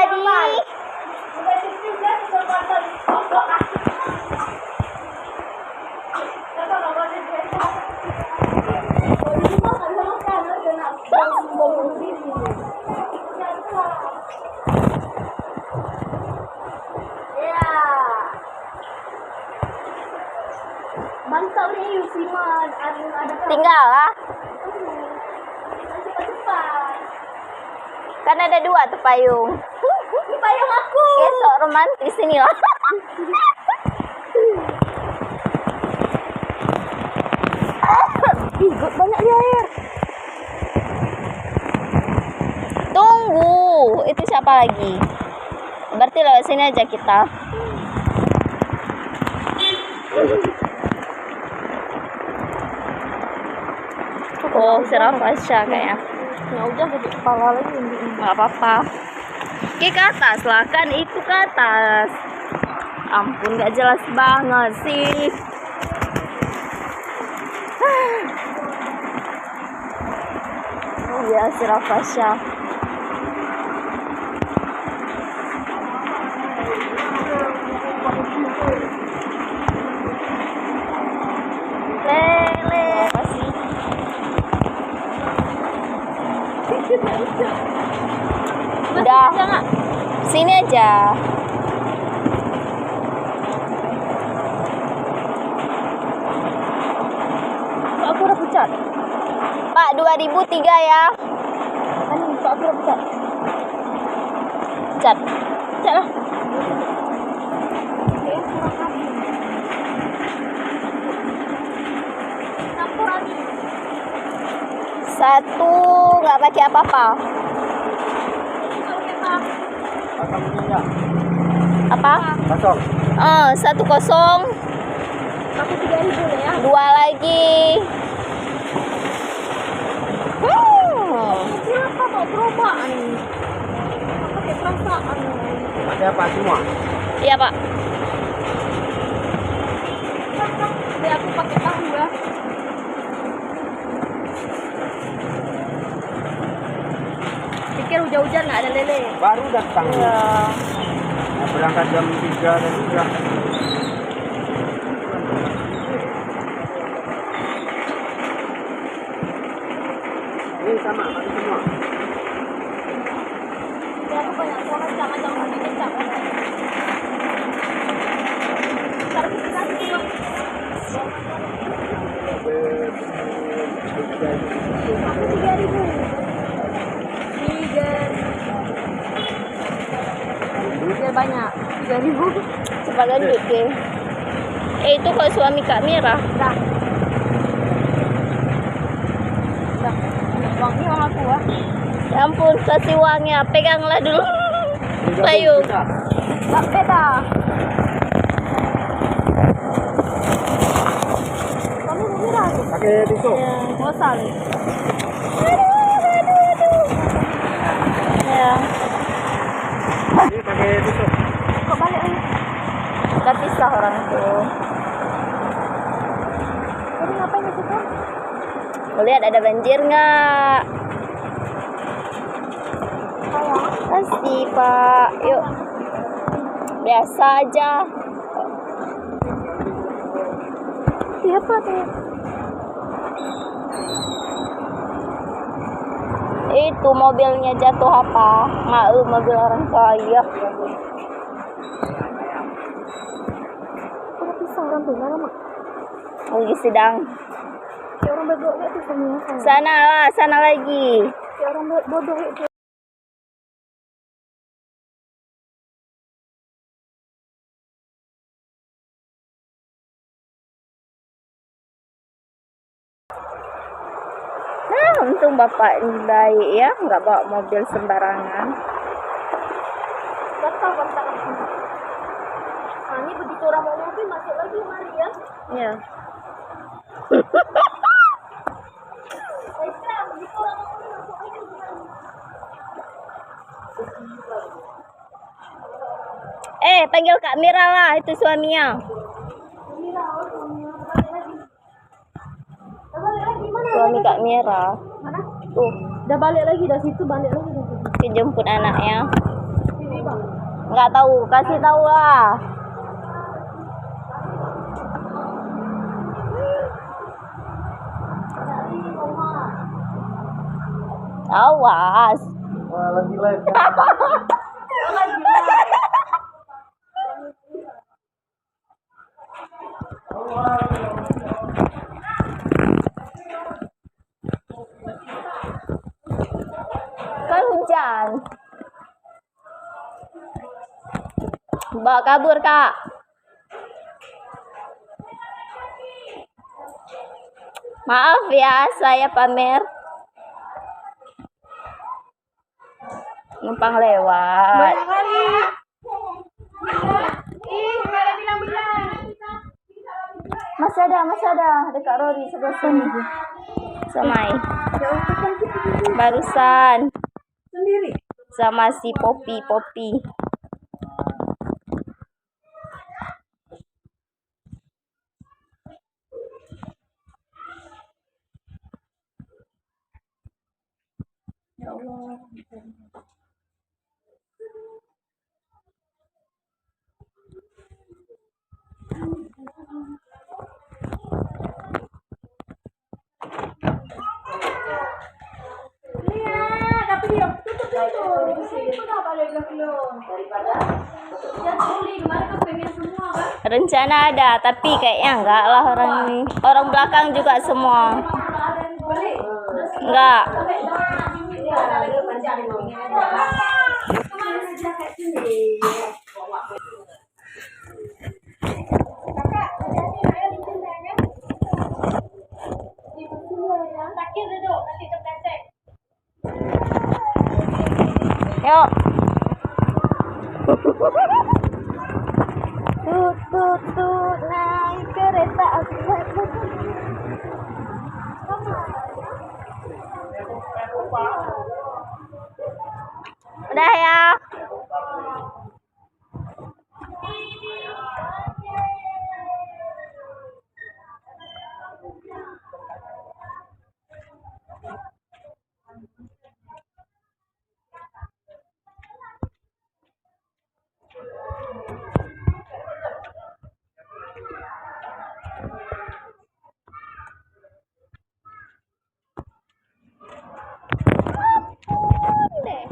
jadi. Tinggal lah. Kan ada 2 tuh payung. Payung aku. Kesok romantis ini lah. Ih, banyak di air. Tunggu, itu siapa lagi? Berarti lewat sini aja kita. Oh, Serafasha kayaknya. Ya udah gede kepala lagi. Nggak apa-apa. Oke, ke atas lah, kan itu ke atas. Ampun, nggak jelas banget sih. Oh ya, Serafasha. Udah, sini aja. Aku udah pucat. Pak, 2003 ya. Pak, aku udah pucat. Pucat. Pucat lah. Satu, nggak pakai apa-apa. Apa? 1-0. Aku 3.000 ya. 2 lagi. Kenapa kok perobaan? Pakai perasaan. Ada apa semua? Iya, Pak. Biar aku pakai tahu ya. Pikir hujan-hujan nggak ada lele. Baru datang. Ya. Berangkat jam 3 dan juga. Ini sama, mati semua. Ya aku banyak banget jangan pakai kecap. Taruh di sana semua. 3.000. Biar banyak. 3.000. Coba lanjut deh. Itu kalau suami Kak Mira. Dah. Uang ini uang aku ah. Ya ampun, kasih uangnya. Peganglah dulu. Payung. Gak beda. Kamu Mira tuh. Pakai tisu. Ya. Bosan. Ya. Ini pakai tisu. Kok balik lagi? Udah pisah orang tuh. Jadi ngapain di situ? Mau lihat ada banjir nggak? Sayang. Pasti, Pak. Yuk. Biasa aja. Siapa tuh? Itu mobilnya jatuh apa? Malu mobil orang kaya. Udah pisah orang tuh, mana mak? Lagi sidang. Kayak orang bodoh itu semua. Sana lah, sana lagi. Kayak orang bodoh itu. Nah, untung bapak ini baik ya, nggak bawa mobil sembarangan. Gatal kontak aku. Nah, ini begitu orang mau mobil masuk lagi mari ya. Ya. Begitu orang mau mobil masuk lagi. Panggil Kak Mira lah, itu suaminya. Suami Kak Mira. Mana? Tuh, Udah balik lagi dari situ, balik lagi dari situ. dijemput anaknya. Ini Nggak tahu, kasih tahu lah. Awas. Wah, lagi live. Kan hujan. Bawa kabur, Kak. Maaf ya, saya pamer. Numpang lewat. Masih ada. Dekat Rory sebelah sini. Samai. Barusan. Sendiri. Sama si Poppy. Ya Allah. Tapi dia tutup itu. Udah balik lagi lo. Daripada jangan beli kemarin kan pengen semua kan. Rencana ada, tapi kayaknya enggak lah orang ini. Orang belakang juga semua. Enggak. Yuk. Tut naik kereta api. Udah ya. Deh.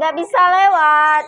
Nggak bisa lewat.